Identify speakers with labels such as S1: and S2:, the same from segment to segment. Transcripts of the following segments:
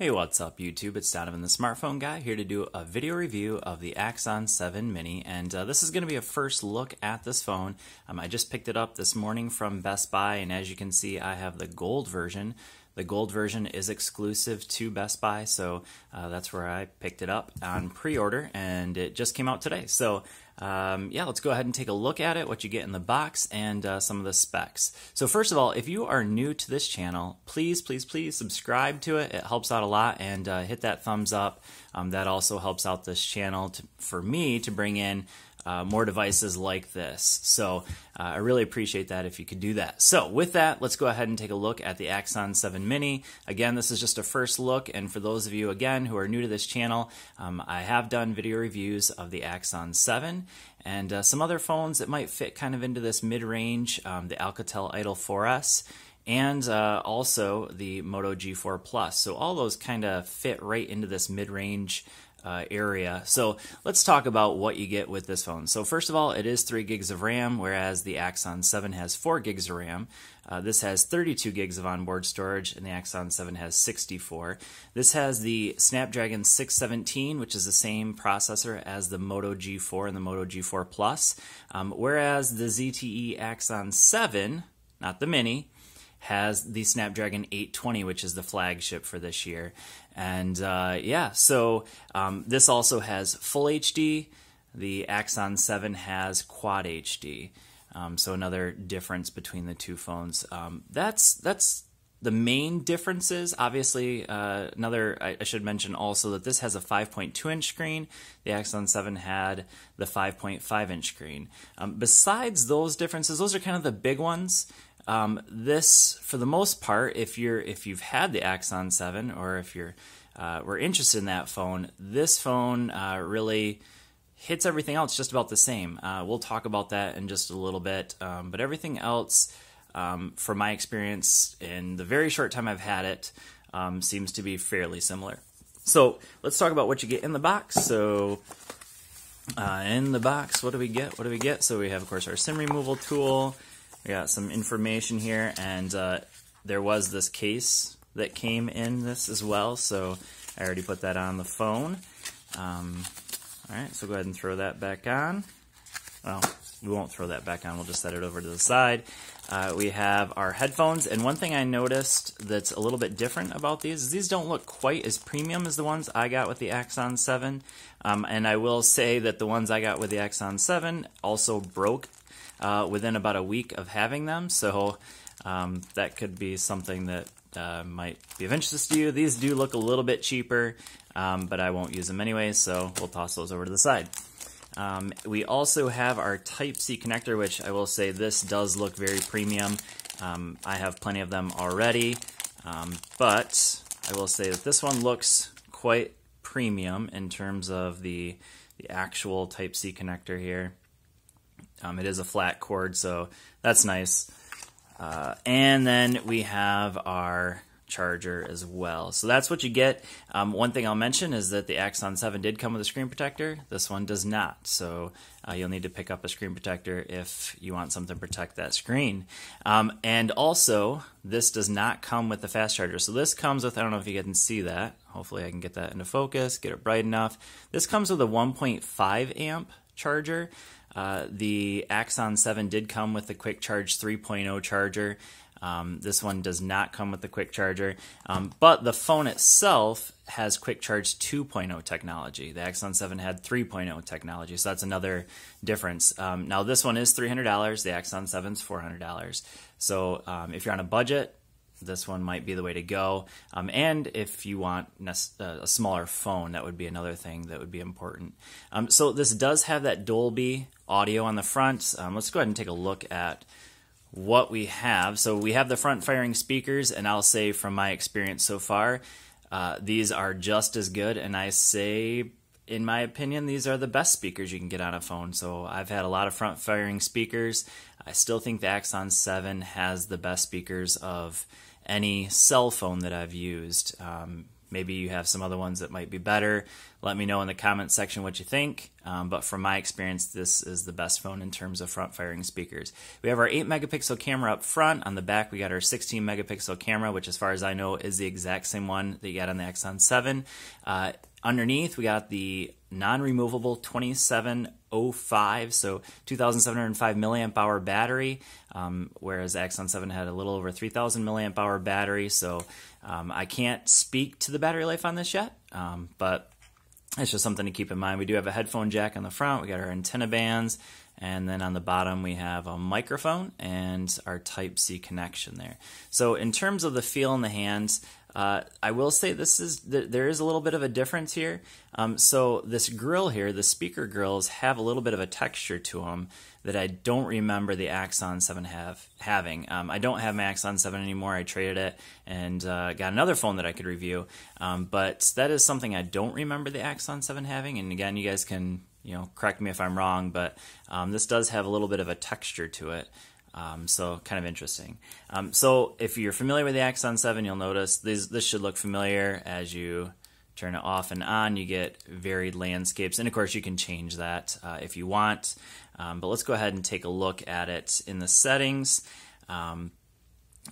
S1: Hey, what's up YouTube? It's Donovan the Smartphone Guy here to do a video review of the Axon 7 Mini, and this is going to be a first look at this phone. I just picked it up this morning from Best Buy, and as you can see I have the gold version. The gold version is exclusive to Best Buy, so that's where I picked it up on pre-order, and it just came out today. So yeah, let's go ahead and take a look at it, what you get in the box, and some of the specs. So first of all, if you are new to this channel, please subscribe to it. It helps out a lot, and hit that thumbs up. That also helps out this channel for me to bring in more devices like this. So I really appreciate that if you could do that. So with that, let's go ahead and take a look at the Axon 7 Mini. Again, this is just a first look, and for those of you, again, who are new to this channel, I have done video reviews of the Axon 7 and some other phones that might fit kind of into this mid-range, the Alcatel Idol 4S, and also the Moto G4 Plus. So all those kind of fit right into this mid-range area. So let's talk about what you get with this phone. So first of all, it is 3 gigs of RAM, whereas the Axon 7 has 4 gigs of RAM. This has 32 gigs of onboard storage, and the Axon 7 has 64. This has the Snapdragon 617, which is the same processor as the Moto G4 and the Moto G4 Plus, whereas the ZTE Axon 7, not the Mini, has the Snapdragon 820, which is the flagship for this year. And yeah, so this also has Full HD. The Axon 7 has Quad HD. So another difference between the two phones. That's the main differences. Obviously, I should mention also that this has a 5.2-inch screen. The Axon 7 had the 5.5-inch screen. Besides those differences, those are kind of the big ones. This, for the most part, if you've had the Axon 7, or if you're were interested in that phone, this phone really hits everything else just about the same. We'll talk about that in just a little bit, but everything else, from my experience in the very short time I've had it, seems to be fairly similar. So let's talk about what you get in the box. So in the box, what do we get? What do we get? So we have, of course, our SIM removal tool. We got some information here, and there was this case that came in this as well, so I already put that on the phone. Alright, so go ahead and throw that back on. Well, we won't throw that back on, we'll just set it over to the side. We have our headphones, and one thing I noticed that's a little bit different about these is these don't look quite as premium as the ones I got with the Axon 7. And I will say that the ones I got with the Axon 7 also broke within about a week of having them, so that could be something that might be of interest to you. These do look a little bit cheaper, but I won't use them anyway, so we'll toss those over to the side. We also have our Type-C connector, which I will say this does look very premium. I have plenty of them already, but I will say that this one looks quite premium in terms of the actual Type-C connector here. It is a flat cord, so that's nice. And then we have our charger as well. So that's what you get. One thing I'll mention is that the Axon 7 did come with a screen protector. This one does not. So you'll need to pick up a screen protector if you want something to protect that screen. And also, this does not come with the fast charger. So this comes with, I don't know if you can see that. Hopefully I can get that into focus, get it bright enough. This comes with a 1.5 amp charger. The Axon 7 did come with the Quick Charge 3.0 charger. This one does not come with the Quick Charger, but the phone itself has Quick Charge 2.0 technology. The Axon 7 had 3.0 technology, so that's another difference. Now this one is $300, the Axon 7 is $400. So if you're on a budget, this one might be the way to go. And if you want a smaller phone, that would be another thing that would be important. So this does have that Dolby audio on the front. Let's go ahead and take a look at what we have. So we have the front-firing speakers, and I'll say from my experience so far, these are just as good, and I say, in my opinion, these are the best speakers you can get on a phone. So I've had a lot of front-firing speakers. I still think the Axon 7 has the best speakers of any cell phone that I've used. maybe you have some other ones that might be better. Let me know in the comment section what you think. But from my experience, this is the best phone in terms of front-firing speakers. We have our 8-megapixel camera up front. On the back, we got our 16-megapixel camera, which as far as I know is the exact same one that you got on the Axon 7. Underneath, we got the non-removable 2705, so 2,705 milliamp hour battery, whereas Axon 7 had a little over 3,000 milliamp hour battery. So I can't speak to the battery life on this yet, but it's just something to keep in mind. We do have a headphone jack on the front. We got our antenna bands, and then on the bottom we have a microphone and our Type-C connection there. So in terms of the feel in the hands, I will say there is a little bit of a difference here. So this grill here, the speaker grills, have a little bit of a texture to them that I don't remember the Axon 7 having. I don't have my Axon 7 anymore. I traded it and got another phone that I could review. But that is something I don't remember the Axon 7 having. And again, you guys can correct me if I'm wrong, but this does have a little bit of a texture to it. So kind of interesting. So if you're familiar with the Axon 7, you'll notice this should look familiar. As you turn it off and on, you get varied landscapes, and of course you can change that if you want. But let's go ahead and take a look at it in the settings.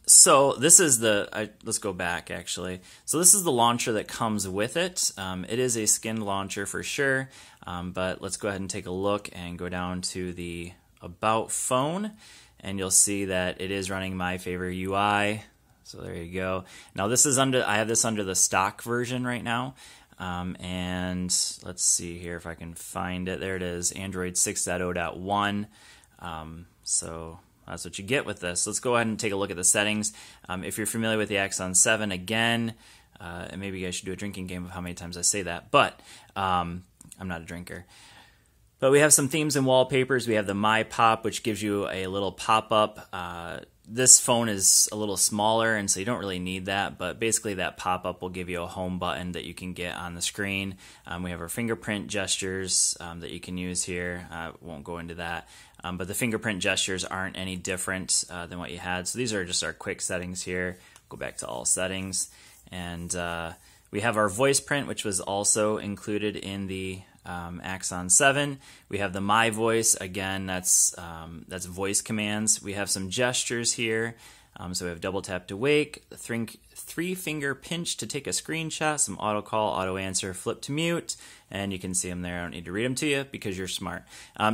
S1: So this is let's go back actually. So this is the launcher that comes with it. It is a skinned launcher for sure, but let's go ahead and take a look and go down to the About phone. And you'll see that it is running my favorite UI. So there you go. Now this is I have this under the stock version right now. And let's see here if I can find it. There it is, Android 6.0.1. So that's what you get with this. Let's go ahead and take a look at the settings. If you're familiar with the Axon 7, again, and maybe you guys should do a drinking game of how many times I say that, but I'm not a drinker. But we have some themes and wallpapers. We have the My Pop, which gives you a little pop-up. This phone is a little smaller, and so you don't really need that. But basically, that pop-up will give you a home button that you can get on the screen. We have our fingerprint gestures that you can use here. Won't go into that. But the fingerprint gestures aren't any different than what you had. So these are just our quick settings here. Go back to all settings. And we have our voice print, which was also included in the Axon 7. We have the My Voice. Again, that's voice commands. We have some gestures here. So we have double tap to wake, three finger pinch to take a screenshot, some auto call, auto answer, flip to mute, and you can see them there. I don't need to read them to you because you're smart.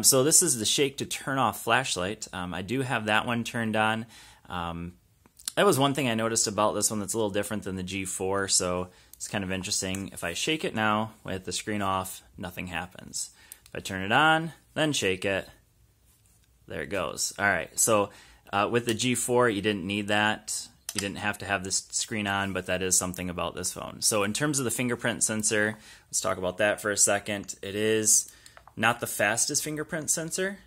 S1: So this is the shake to turn off flashlight. I do have that one turned on. That was one thing I noticed about this one that's a little different than the G4, so it's kind of interesting. If I shake it now with the screen off, nothing happens. If I turn it on, then shake it, there it goes. All right, so with the G4, you didn't need that. You didn't have to have this screen on, but that is something about this phone. So in terms of the fingerprint sensor, let's talk about that for a second. It is not the fastest fingerprint sensor,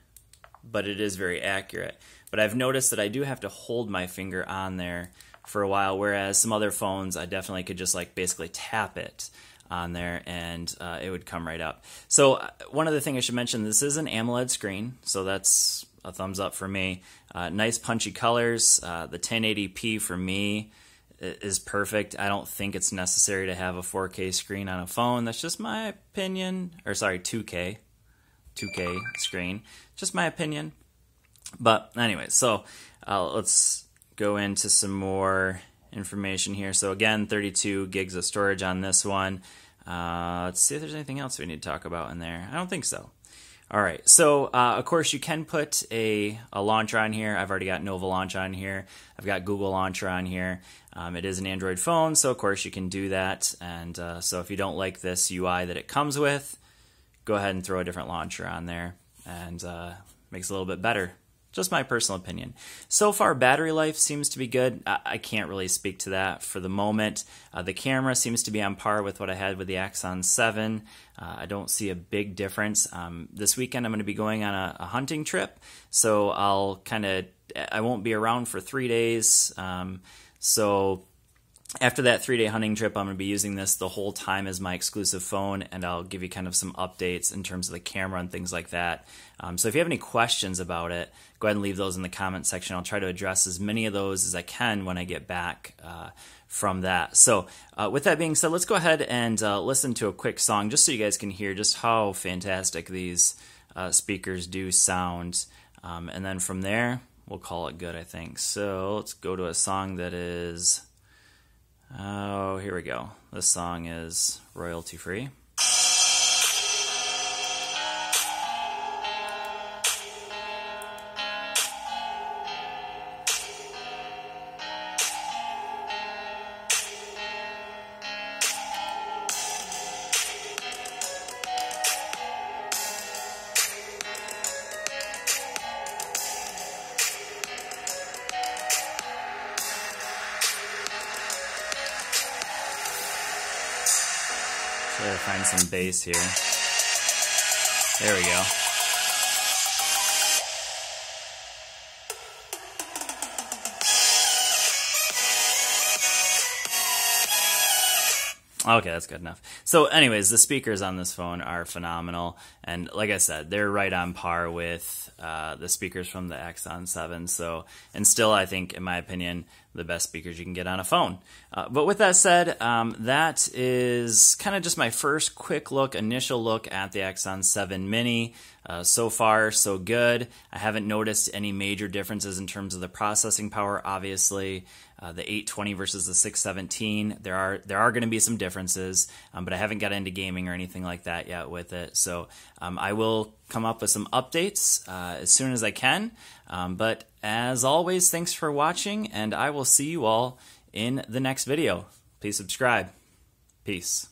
S1: but it is very accurate. But I've noticed that I do have to hold my finger on there for a while, whereas some other phones I definitely could just basically tap it on there and it would come right up. So one other thing I should mention, this is an AMOLED screen, so that's a thumbs up for me. Nice punchy colors. The 1080p for me is perfect. I don't think it's necessary to have a 4K screen on a phone. That's just my opinion. Or sorry, 2K screen. Just my opinion. But anyway, so let's go into some more information here. So again, 32 gigs of storage on this one. Let's see if there's anything else we need to talk about in there. I don't think so. All right, so of course you can put a launcher on here. I've already got Nova Launch on here. I've got Google Launcher on here. It is an Android phone, so of course you can do that. And so if you don't like this UI that it comes with, go ahead and throw a different launcher on there, and makes it a little bit better. Just my personal opinion. So far, battery life seems to be good. I can't really speak to that for the moment. The camera seems to be on par with what I had with the Axon 7. I don't see a big difference. This weekend I'm going to be going on a hunting trip, so I won't be around for 3 days. So after that 3-day hunting trip, I'm going to be using this the whole time as my exclusive phone, and I'll give you kind of some updates in terms of the camera and things like that. So if you have any questions about it, go ahead and leave those in the comment section. I'll try to address as many of those as I can when I get back from that. So with that being said, let's go ahead and listen to a quick song just so you guys can hear just how fantastic these speakers do sound. And then from there, we'll call it good, I think. So let's go to a song that is... Oh, here we go. This song is royalty free. Try to find some bass here. There we go. Okay, that's good enough. So anyways, the speakers on this phone are phenomenal. And like I said, they're right on par with the speakers from the Axon 7. So, and still, I think, in my opinion, the best speakers you can get on a phone. But with that said, that is kind of just my first quick look, initial look at the Axon 7 Mini. So far, so good. I haven't noticed any major differences in terms of the processing power, obviously. The 820 versus the 617, there are going to be some differences, but I haven't got into gaming or anything like that yet with it. So I will come up with some updates as soon as I can. But as always, thanks for watching, and I will see you all in the next video. Please subscribe. Peace.